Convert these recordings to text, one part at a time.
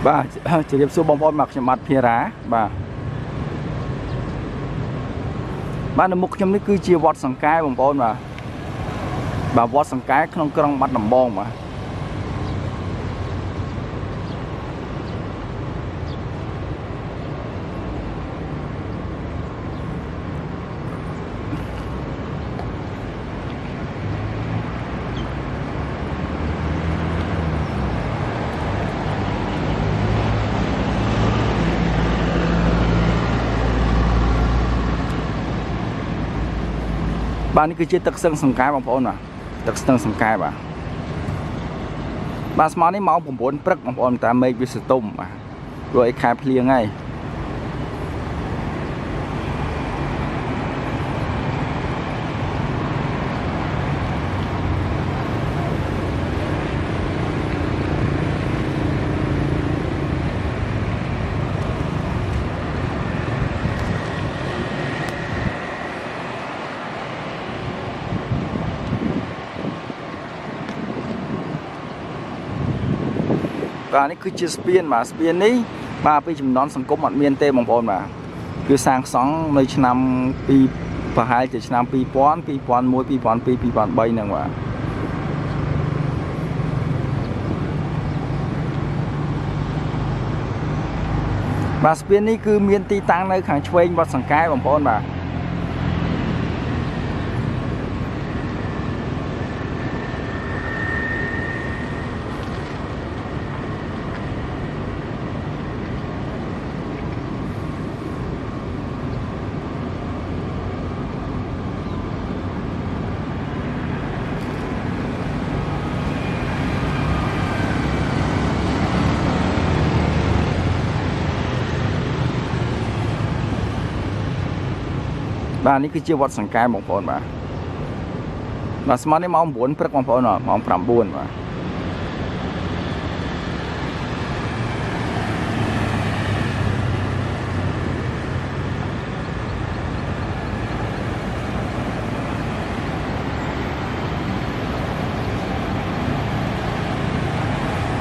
បាទជម្រាបសួរបងប្អូនមកខ្ញុំបាទភារាបាទនៅមុខខ្ញុំនេះគឺជាវត្តសង្កែបងប្អូនបាទវត្តសង្កែក្នុងក្រុងបាត់ដំបងបាទបាទនេះគឺជាទឹកស្ទឹងសង្កែបងប្អូនបាទទឹកស្ទឹងសង្កែបាទស្មើនេះម៉ោង 9 ព្រឹកបងប្អូនតាមមេឃវាសតុំបាទព្រោះឯខែភ្លៀងហើយបាទនេះគឺជាស្ពានបាទស្ពាននេះបាទពីចំនួនសង្គមអត់មានទេបងប្អូនបាទគឺសាងសង់នៅឆ្នាំ2ប្រហែលជាឆ្នាំ2000 2001 2002 2003ហ្នឹងបាទស្ពាននេះគឺមានទីតាំងនៅខាងឆ្វេងវត្តសង្កែបងប្អូនបាទបាទនេះគឺជាវត្តសង្កែបងប្អូនបាទស្មើនេះម៉ោង 9 ព្រឹកបងប្អូនម៉ោង 9 បាទ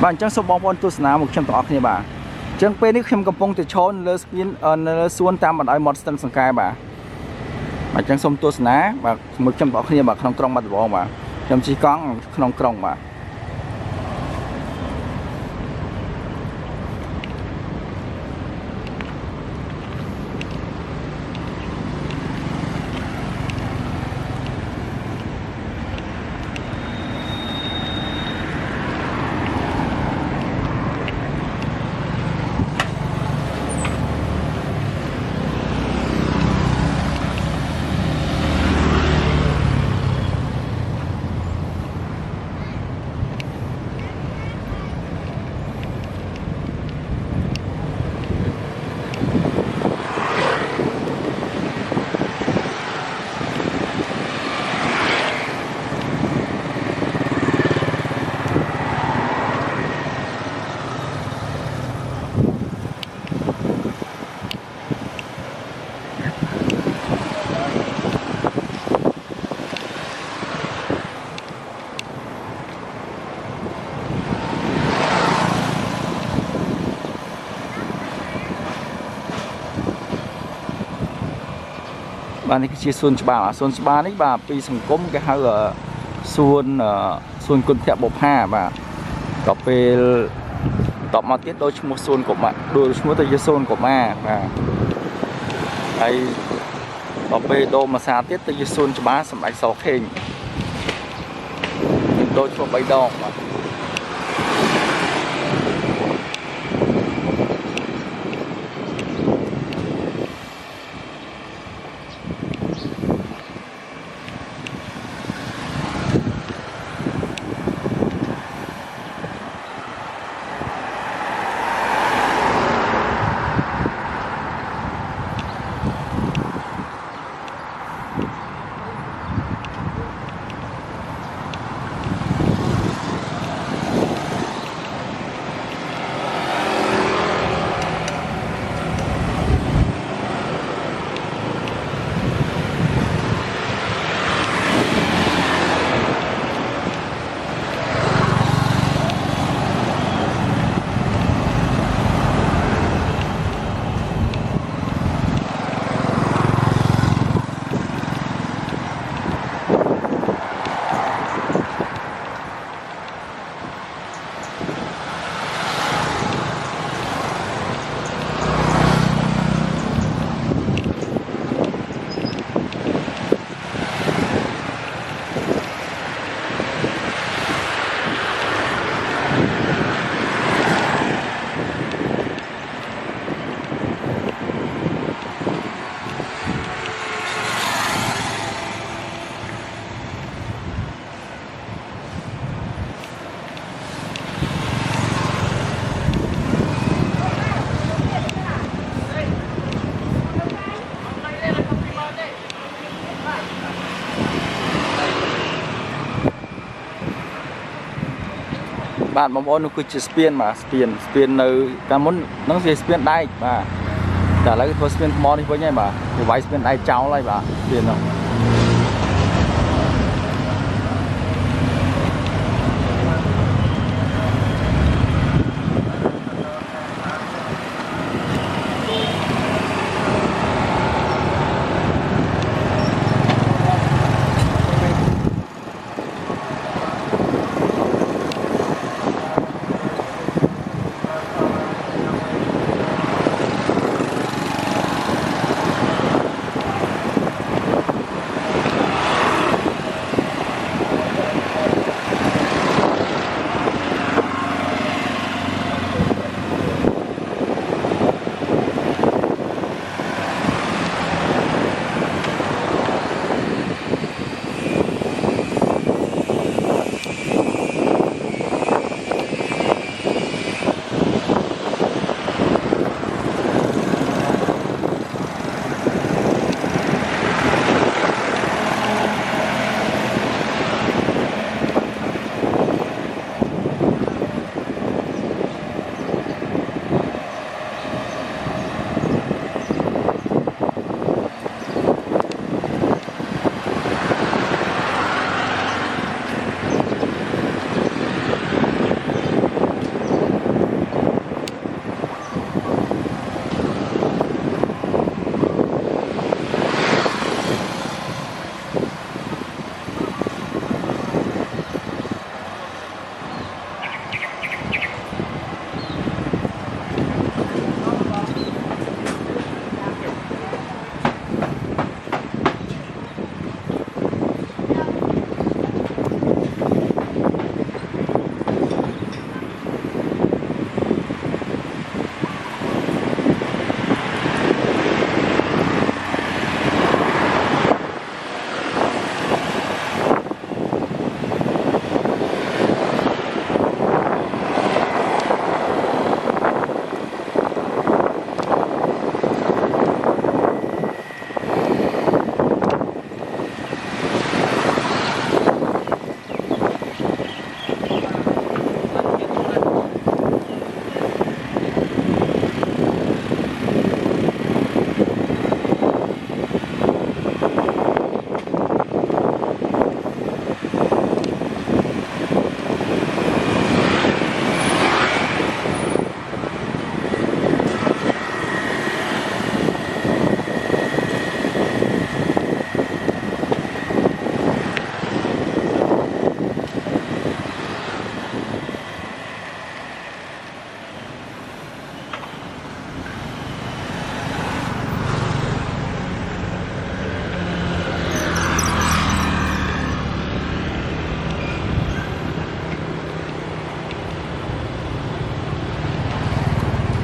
បាទអញ្ចឹងសូមបងប្អូនទស្សនាមកខ្ញុំទាំងអស់គ្នាបាទអញ្ចឹងពេលនេះខ្ញុំកំពុងតែឈរនៅលើស្ពាននៅលើសួនតាមបណ្ដោយមាត់ស្ទឹងសង្កែបាទអញ្ចឹងសូមទស្សនាបាទជាមួយខ្ញុំបងប្អូនគ្នាបាទក្នុងក្រុងបាត់ដំបងបាទខ្ញុំជិះកង់ក្នុងក្រុងបាទបាទនេះគឺជាសួនច្បារសួនច្បារនេះបាទពីសង្គមគេហៅសួនគុណភៈបុប្ផាបាទដល់ពេលតបមកទៀតដូចឈ្មោះសួនកុមារដូចឈ្មោះទៅជាសួនកុមារបាទហើយដល់ពេលដូរមួយសាទៀតទៅជាសួនច្បារសម្ដេចសខេងដូចឈ្មោះ3 ដងបាទ bạn bóng ôn nó cứ chỉ spin mà spin nơi cả muốn nó sẽ spin đai mà trả lại cái spin mò đi với nhau mà thì váy spin đai cháu lại mà spin không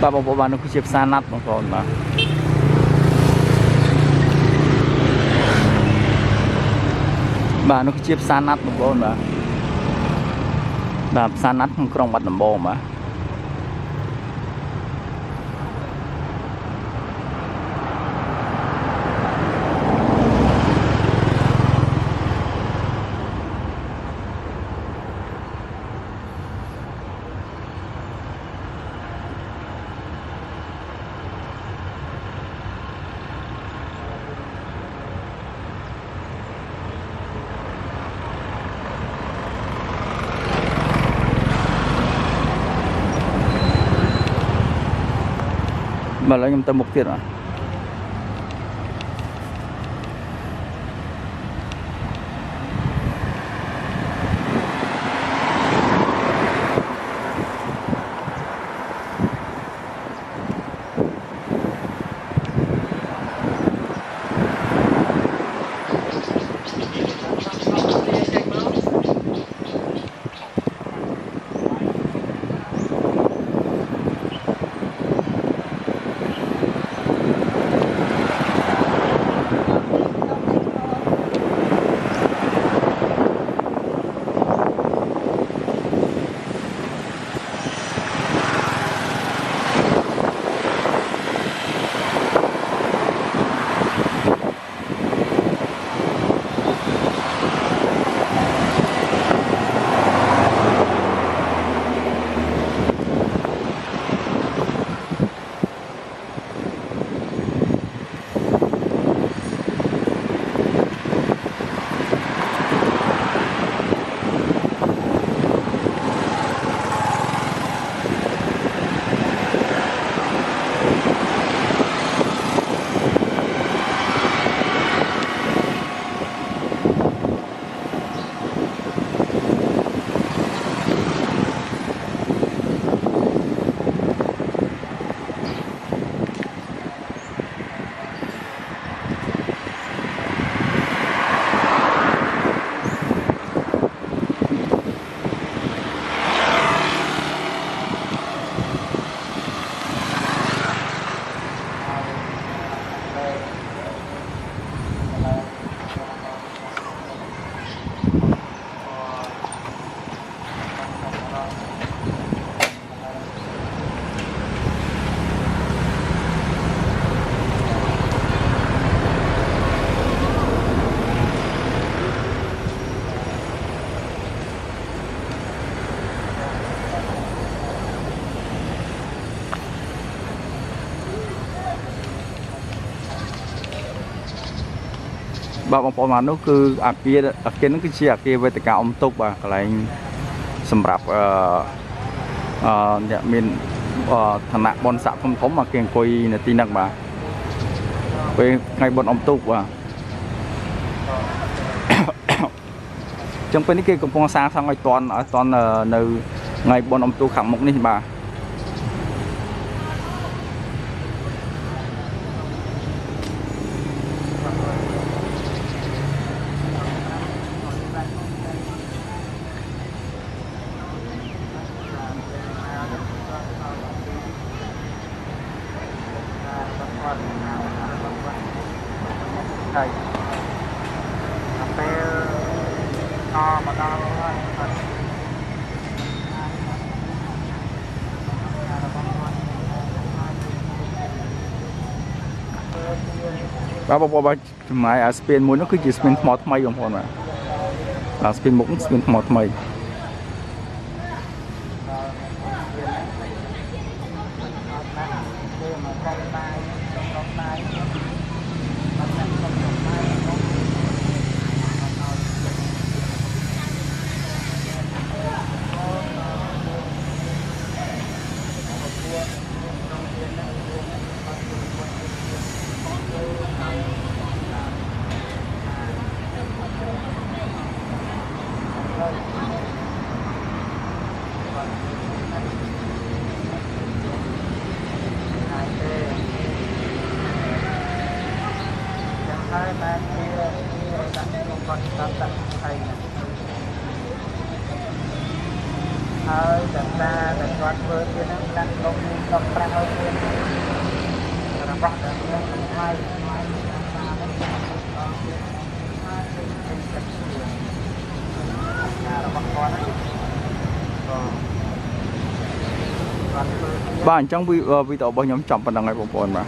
bà bóng bóng nó cứ chếp xa nát bóng bóng mà bà nó cứ chếp xa nát bóng bóng mà bà xa nát không có bắt bóng bóng mà mà lại nhầm tâm mục tiêu rồi bà bóng mà nó cứ kia nó cứ chia kia với tất cả ông tục bà cái này sầm rạp nhà mình thằng nạc bon sạp không thống mà kiềng quay là tin đặc bà về ngày bọn ông tục bà trong cái kia cũng xa sang ngày toàn ở toàn nơi ngày bọn ông tục khẳng một này bà thầy apel to mà to bà máy spin muốn nó cứ chỉ spin mọt mây không còn mà spin một spin mọt mây hai ba kia đặt con đặt thầy hơi đặt ra đặt con vừa kia nó đặt lông ra hơi kia là bắt được hai bà anh trong video bao nhóm chọn phần đằng này của mà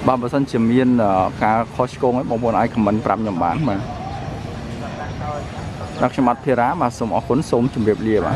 bà bà sân chìm yên cả Costco ấy bọn ai comment phạm nhóm bán mà đặc biệt mặt thì rá mà sống ở khốn sống chuẩn bị lìa bà